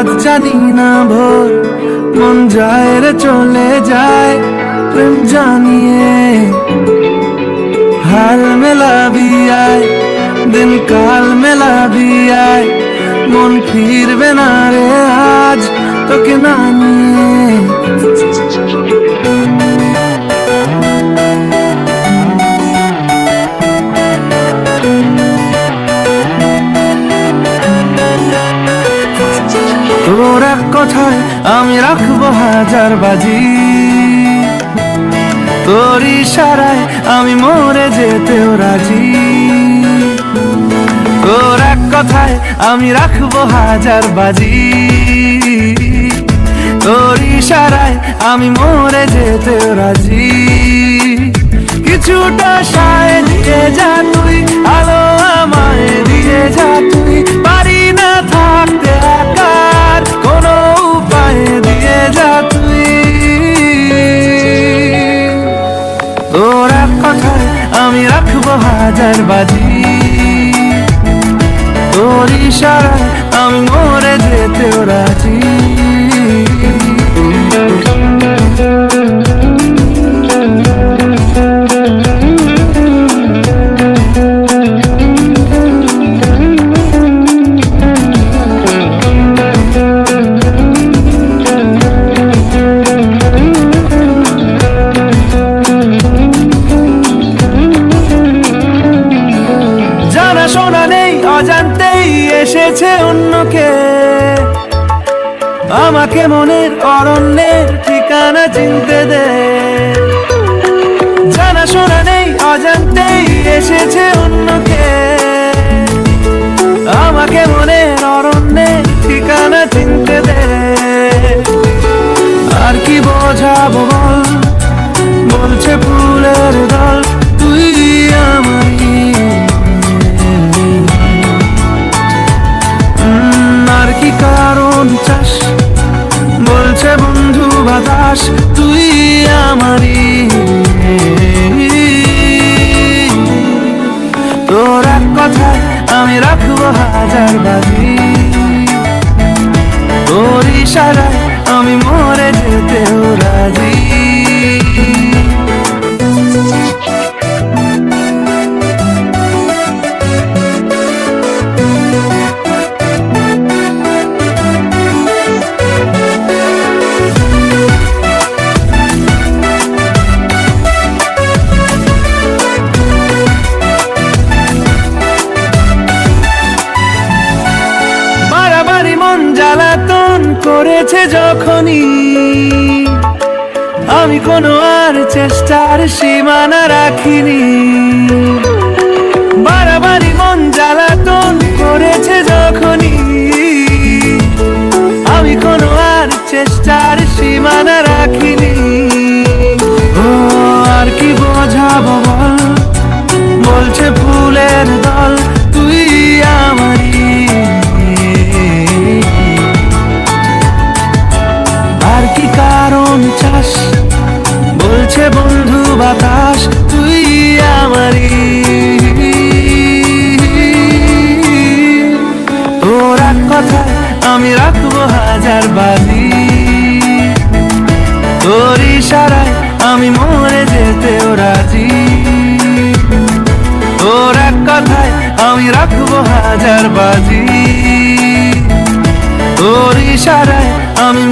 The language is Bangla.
রাত জানি না ভোর, মন যায় রে চলে যায় প্রেম জানিয়ে। हाल मेला भी आए दिन काल मेला भी आए, मन फिरबे ना रे आज তোকে না নিয়ে। তোর এক কথায় আমি রাখবো হাজার বাজি, তোর ইশারায় আমি মরে যেতেও রাজি। তোর এক কথায় আমি রাখবো হাজার বাজি, তোর ইশারায় আমি মরে যেতেও রাজি। কিছুটা সায় দিয়ে যা তুই, আলো আমায় দিয়ে যা তুই, পারি না থাকতে একার কোনো উপায় দিয়ে যা তুই। তোর এক কথায় আমি রাখবো হাজার বাজি, তোর ইশারায় আমি মরে যেতেও রাজি। শোনা নেই অজান্তেই এসেছে অন্যকে, আমাকে মনের অরণ্যের ঠিকানা চিনতে দে। জানা শোনা নেই অজান্তেই এসেছে অন্যকে, আমাকে মনের অরণ্যের ঠিকানা চিনতে দে। আর কি বোঝাবো বল, বলছে ফুলের দল তুই আমারই। আর কি কারণ চাস, বলছে বন্ধু বাতাস তুই আমারই। তোর এক কথায় আমি রাখবো হাজার বাজি, তোর ইশারায় আমি মরে যেতেও রাজি। জ্বালাতন করেছে যখনই, আমি কোনো আর চেষ্টার সীমানা রাখিনি। বারবারই মন জ্বালাতন করেছে যখনই, আমি কোনো আর চেষ্টার সীমানা রাখিনি। ও আর কি বোঝাবো বল, বলছে ফুলের দল তুই আমারই। আর কি কারণ চাস, বলছে বন্ধু বাতাস তুই আমারই। তোর এক কথায় আমি রাখবো হাজার বাজি, তোর ইশারায় আমি মরে যেতেও রাজি। তোর এক কথায় আমি রাখবো হাজার বাজি, তোর ইশারায় আমি